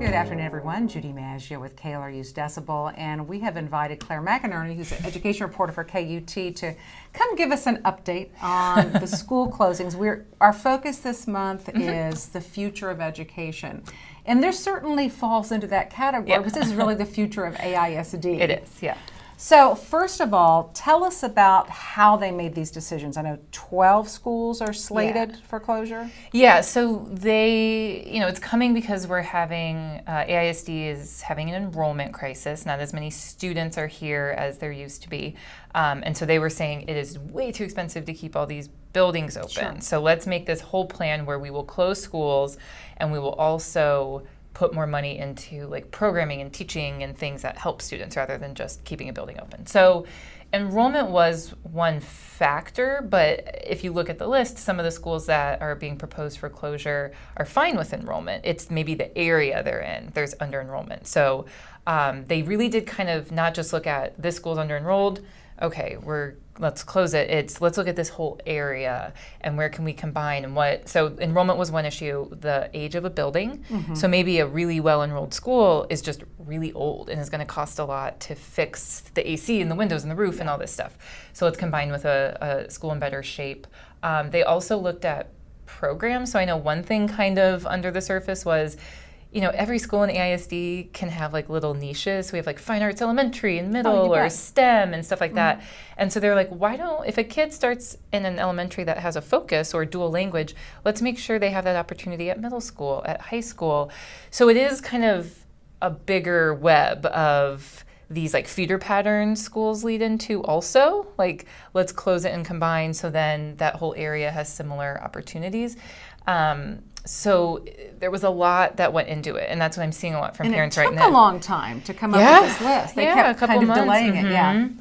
Good afternoon, everyone. Judy Maggio with KLRU's Decibel, and we have invited Claire McInerny, who's an education reporter for KUT, to come give us an update on the school closings. Our focus this month is the future of education, and there certainly falls into that category because this is really the future of AISD. It is, yeah. So first of all, tell us about how they made these decisions. I know 12 schools are slated for closure. Yeah, so it's coming because we're having, AISD is having an enrollment crisis. Not as many students are here as there used to be. And so they were saying it is way too expensive to keep all these buildings open. Sure. So let's make this whole plan where we will close schools and we will also put more money into like programming and teaching and things that help students rather than just keeping a building open. So enrollment was one factor, but if you look at the list, some of the schools that are being proposed for closure are fine with enrollment. It's maybe the area they're in, there's under enrollment. So they really did kind of not just look at this school's under enrolled, okay, let's close it. Let's look at this whole area and where can we combine and what. So enrollment was one issue, the age of a building. So maybe a really well-enrolled school is just really old and is going to cost a lot to fix the AC and the windows and the roof and all this stuff. So let's combine with a school in better shape. They also looked at programs. So I know one thing kind of under the surface was, every school in AISD can have like little niches. So we have like fine arts elementary and middle or STEM and stuff like that. And so they're like, if a kid starts in an elementary that has a focus or dual language, let's make sure they have that opportunity at middle school, at high school. So it is kind of a bigger web of these like feeder pattern schools lead into also. Like, let's close it and combine so then that whole area has similar opportunities. So there was a lot that went into it, and that's what I'm seeing a lot from parents right now. It took a long time to come up with this list. They kept a couple kind of months. delaying it,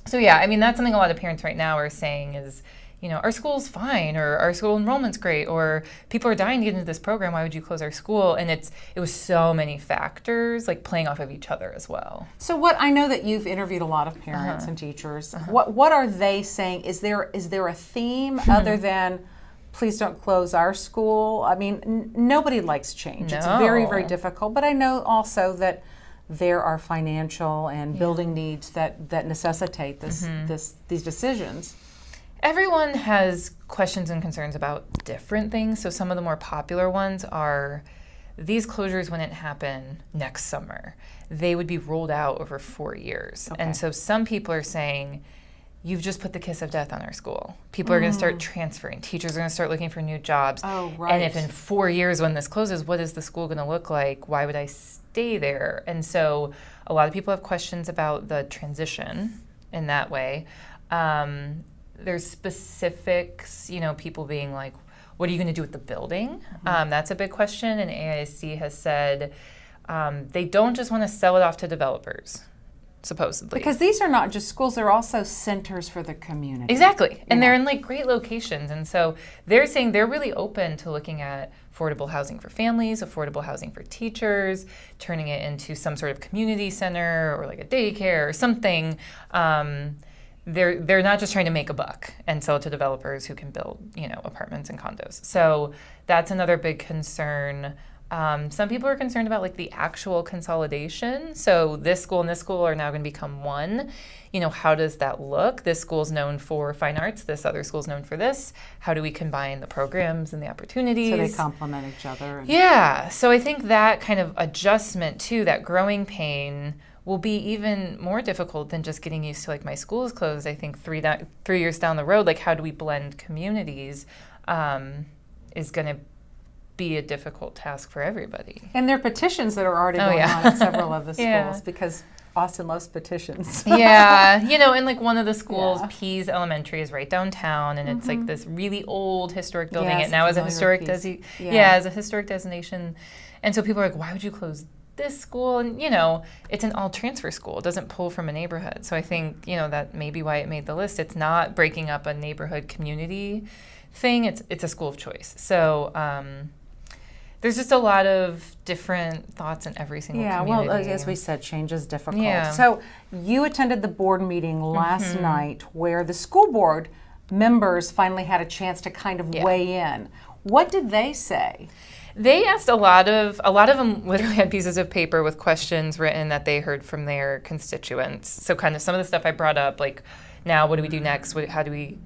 So that's something a lot of parents right now are saying is, our school's fine, or our school enrollment's great, or people are dying to get into this program, why would you close our school? And it was so many factors like playing off of each other as well. So I know that you've interviewed a lot of parents and teachers. What are they saying? Is there a theme other than please don't close our school? I mean, nobody likes change. No. It's very, very difficult. But I know also that there are financial and building needs that necessitate these decisions. Everyone has questions and concerns about different things. So some of the more popular ones are these closures wouldn't happen next summer. They would be rolled out over 4 years. Okay. And so some people are saying, you've just put the kiss of death on our school. People are going to start transferring. Teachers are going to start looking for new jobs. Oh, right. And if in 4 years when this closes, what is the school going to look like? Why would I stay there? And so a lot of people have questions about the transition in that way. There's specifics, people being like, what are you going to do with the building? That's a big question. And AISD has said they don't just want to sell it off to developers, supposedly. Because these are not just schools, they're also centers for the community. Exactly. And they're in like great locations. And so they're saying they're really open to looking at affordable housing for families, affordable housing for teachers, turning it into some sort of community center or like a daycare or something. They're not just trying to make a buck and sell it to developers who can build, apartments and condos. So that's another big concern. Some people are concerned about like the actual consolidation. So this school and this school are now going to become one. How does that look? This school's known for fine arts. This other school's known for this. How do we combine the programs and the opportunities? So they complement each other. Yeah. So I think that kind of adjustment too, that growing pain, will be even more difficult than just getting used to like my school is closed. I think 3 years down the road, like how do we blend communities is going to be a difficult task for everybody. And there are petitions that are already going on at several of the schools because Austin loves petitions. And like one of the schools, Pease Elementary, is right downtown, and it's like this really old historic building. It now has a historic as a historic designation. And so people are like, why would you close this school? And it's an all transfer school. It doesn't pull from a neighborhood. So I think that may be why it made the list. It's not breaking up a neighborhood community thing. It's a school of choice. So there's just a lot of different thoughts in every single community. Well, as we said, change is difficult. So you attended the board meeting last night where the school board members finally had a chance to kind of weigh in. What did they say? They asked a lot of them literally had pieces of paper with questions written that they heard from their constituents. So kind of some of the stuff I brought up, like, now what do we do next? How do we,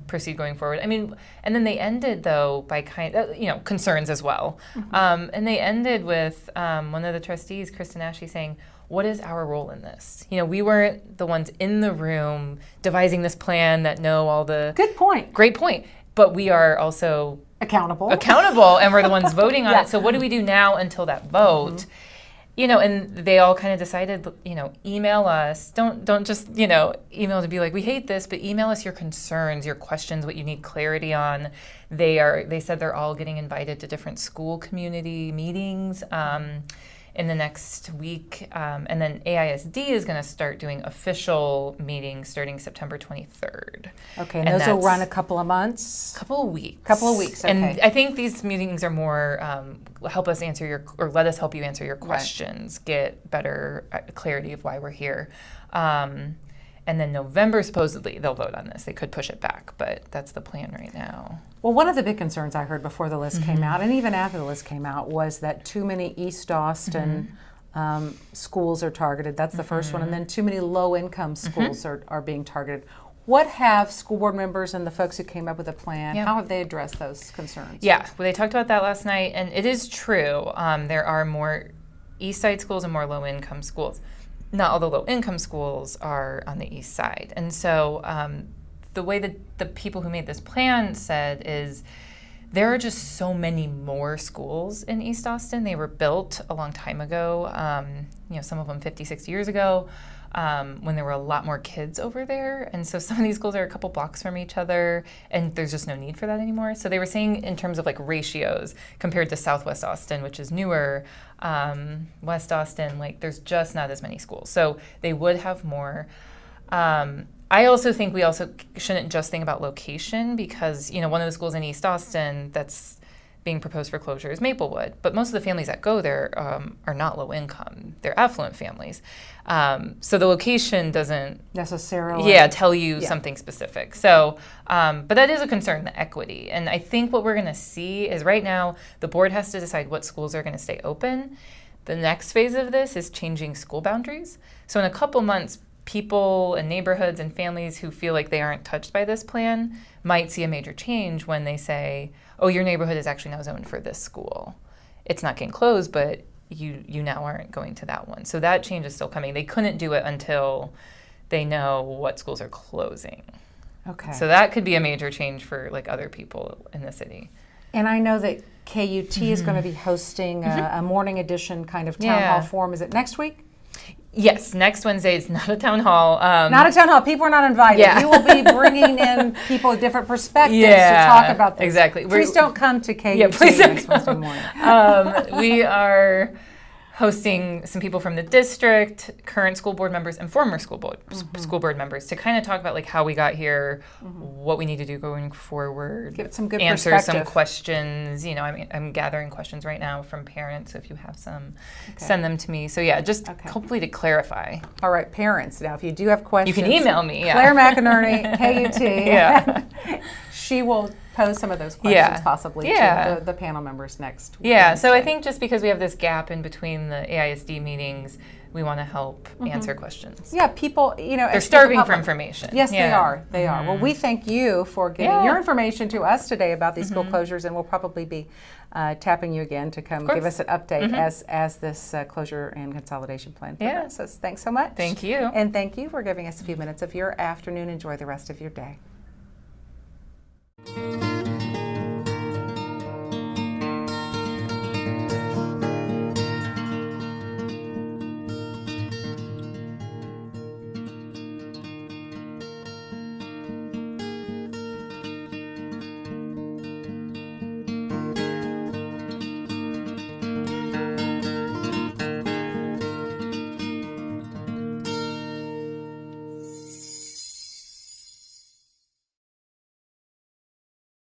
proceed going forward? I mean, and then they ended though by concerns as well. And they ended with one of the trustees, Kristen Ashley, saying, what is our role in this? We weren't the ones in the room devising this plan that know all the... Good point. Great point. But we are also... Accountable, and we're the ones voting on it. So what do we do now until that vote? And they all kind of decided, email us. Don't just, email to be like, we hate this, but email us your concerns, your questions, what you need clarity on. They said they're all getting invited to different school community meetings in the next week. And then AISD is going to start doing official meetings starting September 23rd. Okay, and those will run a couple of months? Couple of weeks. Couple of weeks, okay. And I think these meetings are more help us answer let us help you answer your questions, get better clarity of why we're here. And then November, supposedly, they'll vote on this. They could push it back, but that's the plan right now. Well, one of the big concerns I heard before the list came out, and even after the list came out, was that too many East Austin schools are targeted. That's the first one. And then too many low-income schools are being targeted. What have school board members and the folks who came up with a plan, how have they addressed those concerns? Yeah, well, they talked about that last night, and it is true. There are more East Side schools and more low-income schools. Not all the low-income schools are on the east side. And so the way that the people who made this plan said is there are just so many more schools in East Austin. They were built a long time ago, some of them 50, 60 years ago, when there were a lot more kids over there. And so some of these schools are a couple blocks from each other, and there's just no need for that anymore. So they were saying in terms of like ratios compared to Southwest Austin, which is newer, West Austin, like there's just not as many schools. So they would have more. I also think we also shouldn't just think about location because, one of the schools in East Austin that's being proposed for closure is Maplewood, but most of the families that go there are not low income. They're affluent families. So the location doesn't necessarily tell you something specific. So, but that is a concern, the equity. And I think what we're going to see is right now the board has to decide what schools are going to stay open. The next phase of this is changing school boundaries. So in a couple months, people and neighborhoods and families who feel like they aren't touched by this plan might see a major change when they say, oh, your neighborhood is actually now zoned for this school. It's not getting closed, but you now aren't going to that one. So that change is still coming. They couldn't do it until they know what schools are closing. Okay. So that could be a major change for like other people in the city. And I know that KUT is going to be hosting a morning edition kind of town hall forum. Is it next week? Yes, next Wednesday. It's not a town hall. Not a town hall. People are not invited. Yeah. We will be bringing in people with different perspectives to talk about this. Exactly. Please don't come to KUT next Wednesday morning. We are hosting some people from the district, current school board members, and former school board members to kind of talk about like how we got here, what we need to do going forward, give some good answer perspective. some questions. I'm gathering questions right now from parents. So if you have some, send them to me. So just hopefully to clarify. All right, parents. Now, if you do have questions, you can email me. Claire McInerny, KUT. She will pose some of those questions possibly to the panel members next week. Yeah, so I think just because we have this gap in between the AISD meetings, we want to help answer questions. Yeah, people, they're starving for information. Yes, they are. They are. Well, we thank you for getting your information to us today about these school closures, and we'll probably be tapping you again to come give us an update as this closure and consolidation plan progresses. Thanks so much. Thank you. And thank you for giving us a few minutes of your afternoon. Enjoy the rest of your day.